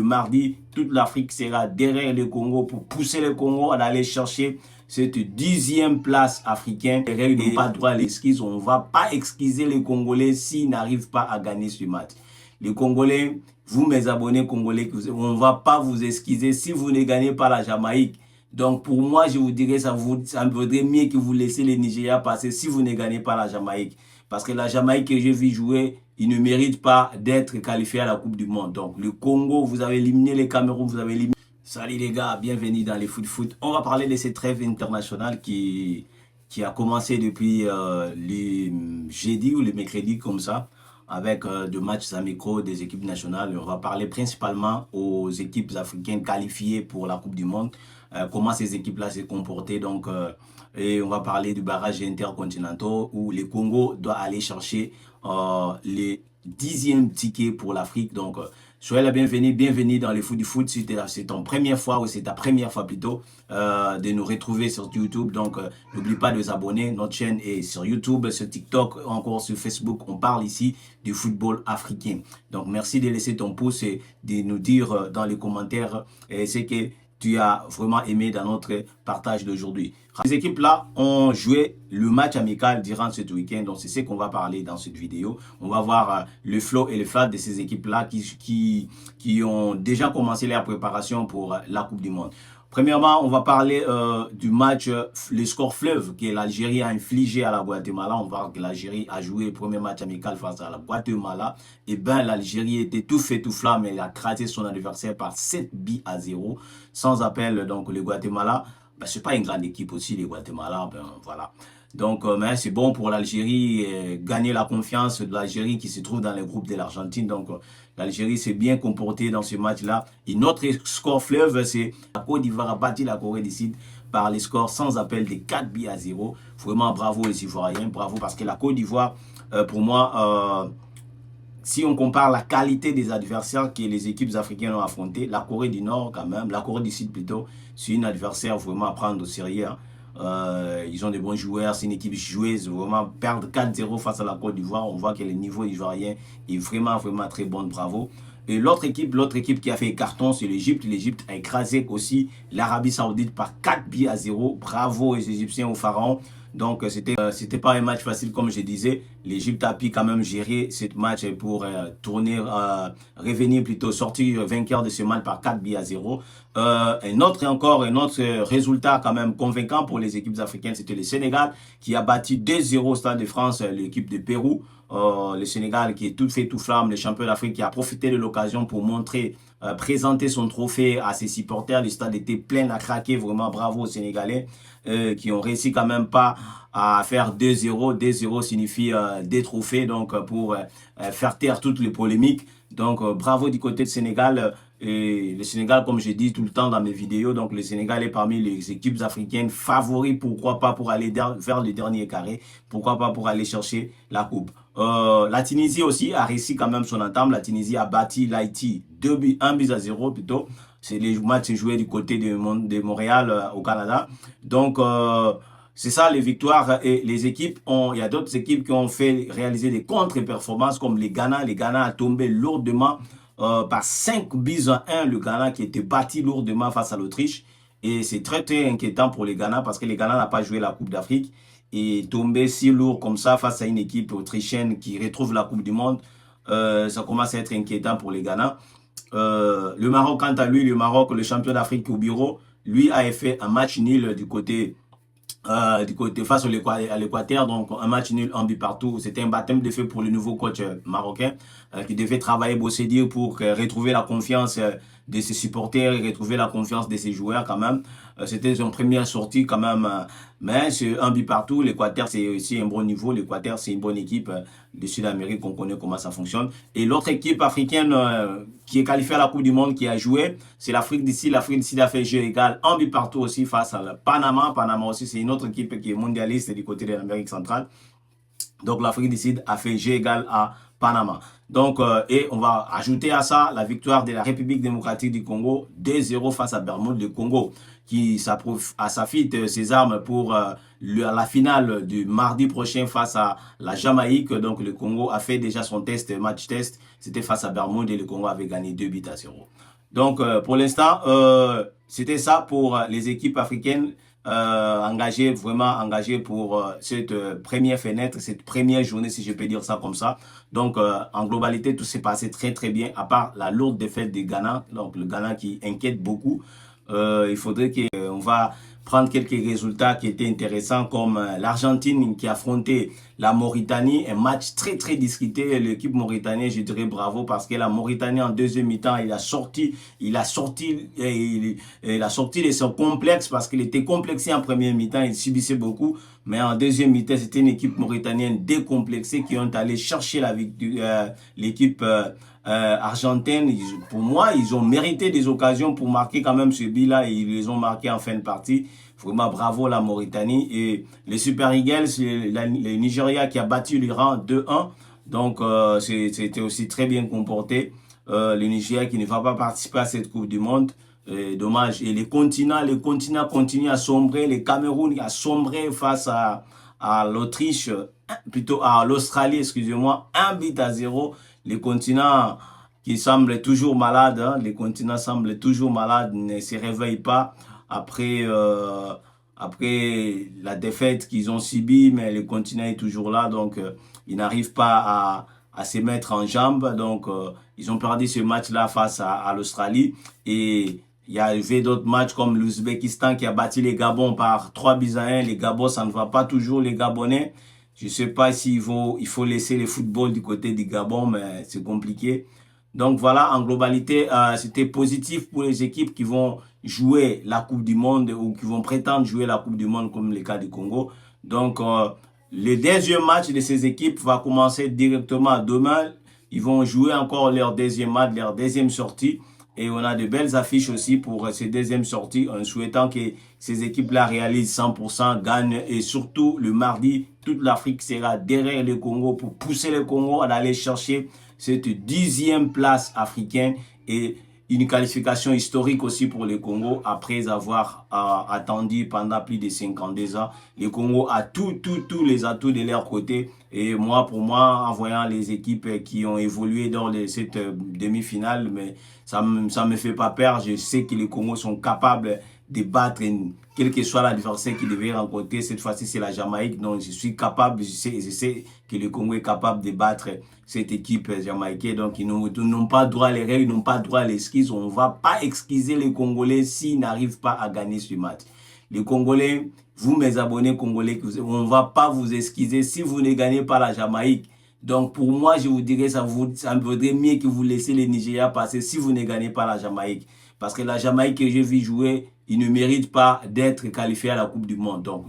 mardi, toute l'Afrique sera derrière le Congo pour pousser le Congo à aller chercher cette 10e place africaine. Il n'y a pas droit à l'excuse. On ne va pas excuser les Congolais s'ils n'arrivent pas à gagner ce match. Les Congolais, vous mes abonnés congolais, on ne va pas vous excuser si vous ne gagnez pas la Jamaïque. Donc pour moi, je vous dirais, ça me vaudrait mieux que vous laissez les Nigeria passer si vous ne gagnez pas la Jamaïque. Parce que la Jamaïque que j'ai vu jouer, il ne mérite pas d'être qualifié à la Coupe du Monde. Donc le Congo, vous avez éliminé les Cameroun, vous avez éliminé... Salut les gars, bienvenue dans les foot. On va parler de cette trêve internationale qui a commencé depuis les jeudi ou les mercredis comme ça, avec de matchs amicaux des équipes nationales. On va parler principalement aux équipes africaines qualifiées pour la Coupe du Monde, comment ces équipes-là s'est comportées. Donc, et on va parler du barrage intercontinental où le Congo doit aller chercher les 10e ticket pour l'Afrique. Donc, soyez la bienvenue dans les foot du foot. Si c'est ton première fois ou c'est ta première fois plutôt de nous retrouver sur YouTube. Donc, n'oublie pas de vous abonner. Notre chaîne est sur YouTube, sur TikTok, encore sur Facebook. On parle ici du football africain. Donc, merci de laisser ton pouce et de nous dire dans les commentaires ce que tu as vraiment aimé dans notre partage d'aujourd'hui. Les équipes-là ont joué le match amical durant ce week-end. Donc, c'est ce qu'on va parler dans cette vidéo. On va voir le flow et le flat de ces équipes-là qui ont déjà commencé leur préparation pour la Coupe du Monde. Premièrement, on va parler du match, le score fleuve que l'Algérie a infligé à la Guatemala. On va voir que l'Algérie a joué le premier match amical face à la Guatemala. Et bien, l'Algérie était tout fait, tout flamme. Elle a crasé son adversaire par 7-0 sans appel. Donc, le Guatemala, ben, ce n'est pas une grande équipe aussi, les Guatemala. Ben, voilà. Donc, mais c'est bon pour l'Algérie, gagner la confiance de l'Algérie qui se trouve dans le groupe de l'Argentine. Donc, l'Algérie s'est bien comportée dans ce match-là. Et notre score fleuve, c'est la Côte d'Ivoire a battu la Corée du Sud par les scores sans appel de 4-0. Vraiment, bravo les Ivoiriens, bravo parce que la Côte d'Ivoire, pour moi, si on compare la qualité des adversaires que les équipes africaines ont affrontés, la Corée du Nord quand même, la Corée du Sud plutôt, c'est une adversaire vraiment à prendre au sérieux. Hein. Ils ont des bons joueurs, c'est une équipe joueuse, vraiment perdre 4-0 face à la Côte d'Ivoire, on voit que le niveau ivoirien est vraiment très bon, bravo. Et l'autre équipe qui a fait carton, c'est l'Égypte. L'Égypte a écrasé aussi l'Arabie Saoudite par 4-0, bravo les Égyptiens au Pharaon. Donc, c'était pas un match facile, comme je disais. L'Égypte a pu quand même gérer ce match pour revenir plutôt, sortir vainqueur de ce match par 4-0. Un autre résultat quand même convaincant pour les équipes africaines, c'était le Sénégal qui a battu 2-0 au Stade de France, l'équipe de Pérou. Le Sénégal qui est tout fait, tout flamme, le champion d'Afrique qui a profité de l'occasion pour montrer, présenter son trophée à ses supporters. Le stade était plein à craquer, vraiment bravo aux Sénégalais qui ont réussi quand même pas à faire 2-0. 2-0 signifie des trophées, donc pour faire taire toutes les polémiques. Donc bravo du côté du Sénégal. Et le Sénégal, comme je dis tout le temps dans mes vidéos, donc le Sénégal est parmi les équipes africaines favoris, pourquoi pas pour aller vers le dernier carré, pourquoi pas pour aller chercher la coupe. La Tunisie aussi a réussi quand même son entame. La Tunisie a battu l'Haïti 1-0 plutôt. C'est les matchs joués du côté de Montréal au Canada. Donc, c'est ça les victoires. Et les équipes il y a d'autres équipes qui ont fait réaliser des contre-performances comme les Ghana. Les Ghana a tombé lourdement par 5-1. Le Ghana qui était battu lourdement face à l'Autriche. Et c'est très inquiétant pour les Ghana parce que les Ghana n'ont pas joué la Coupe d'Afrique. Et tomber si lourd comme ça face à une équipe autrichienne qui retrouve la Coupe du Monde, ça commence à être inquiétant pour les Ghana. Le Maroc, quant à lui, le champion d'Afrique au bureau, lui a fait un match nul du côté face à l'Équateur, donc un match nul, un but partout. C'était un baptême de feu pour le nouveau coach marocain qui devait travailler, bosser dur pour retrouver la confiance de ses supporters et retrouver la confiance de ses joueurs quand même. C'était son première sortie quand même, mais c'est un but partout. L'Équateur, c'est aussi un bon niveau. L'Équateur, c'est une bonne équipe de Sud-Amérique, on connaît comment ça fonctionne. Et l'autre équipe africaine qui est qualifiée à la Coupe du Monde, qui a joué, c'est l'Afrique du Sud. L'Afrique du Sud a fait jeu égal, un but partout aussi face à la Panama. Panama aussi, c'est une autre équipe qui est mondialiste du côté de l'Amérique centrale. Donc l'Afrique du Sud a fait jeu égal à Panama. Donc, et on va ajouter à ça la victoire de la République démocratique du Congo, 2-0 face à Bermude. Le Congo qui s'affite ses armes pour la finale du mardi prochain face à la Jamaïque. Donc le Congo a fait déjà son match test. C'était face à Bermude et le Congo avait gagné 2-0. Donc, pour l'instant, c'était ça pour les équipes africaines vraiment engagées pour cette première fenêtre, cette première journée, si je peux dire ça comme ça. Donc, en globalité, tout s'est passé très, très bien, à part la lourde défaite du Ghana. Donc, le Ghana qui inquiète beaucoup. Il faudrait qu'on va prendre quelques résultats qui étaient intéressants, comme l'Argentine qui affrontait la Mauritanie, un match très très discuté. L'équipe mauritanienne, je dirais bravo, parce que la Mauritanie en deuxième mi-temps, il a sorti de son complexe, parce qu'il était complexé en première mi-temps, il subissait beaucoup, mais en deuxième mi-temps, c'était une équipe mauritanienne décomplexée qui ont allé chercher la victoire, l'équipe argentine. Pour moi, ils ont mérité des occasions pour marquer quand même ce but-là, et ils les ont marqués en fin de partie. Vraiment bravo la Mauritanie. Et les Super Eagles, le Nigeria qui a battu l'Iran 2-1. Donc c'était aussi très bien comporté. Le Nigeria qui ne va pas participer à cette Coupe du Monde. Dommage. Et les continents continuent à sombrer. Le Cameroun a sombré face à l'Autriche, plutôt à l'Australie, excusez-moi, 1-0. Les continents qui semblent toujours malades, hein, les continents semblent toujours malades, ne se réveillent pas après la défaite qu'ils ont subie, mais le continent est toujours là, donc ils n'arrivent pas à se mettre en jambes. Donc ils ont perdu ce match-là face à l'Australie, et il y avait d'autres matchs comme l'Ouzbékistan qui a battu les Gabons par 3-1. Les Gabons, ça ne va pas toujours, les Gabonais. Je ne sais pas il faut laisser le football du côté du Gabon, mais c'est compliqué. Donc voilà, en globalité, c'était positif pour les équipes qui vont jouer la Coupe du Monde ou qui vont prétendre jouer la Coupe du Monde, comme le cas du Congo. Donc, le deuxième match de ces équipes va commencer directement demain. Ils vont jouer encore leur deuxième match, leur deuxième sortie. Et on a de belles affiches aussi pour ces deuxièmes sorties, en souhaitant que ces équipes-là réalisent 100%, gagnent. Et surtout, le mardi, toute l'Afrique sera derrière le Congo pour pousser le Congo à aller chercher cette 10e place africaine, et une qualification historique aussi pour le Congo après avoir attendu pendant plus de 52 ans. Le Congo a tous les atouts de leur côté. Et moi, pour moi, en voyant les équipes qui ont évolué dans cette demi-finale, mais ça me fait pas peur. Je sais que les Congos sont capables de battre quel que soit l'adversaire qui devait rencontrer. Cette fois-ci, c'est la Jamaïque. Donc, je suis capable, je sais que le Congo est capable de battre cette équipe jamaïcaine. Donc, ils n'ont pas droit à l'erreur, ils n'ont pas droit à l'excuse. On ne va pas excuser les Congolais s'ils n'arrivent pas à gagner ce match. Les Congolais, vous, mes abonnés congolais, on ne va pas vous excuser si vous ne gagnez pas la Jamaïque. Donc, pour moi, je vous dirais, ça me vaudrait mieux que vous laissez les Nigeria passer si vous ne gagnez pas la Jamaïque. Parce que la Jamaïque que j'ai vu jouer, il ne mérite pas d'être qualifié à la Coupe du Monde. Donc,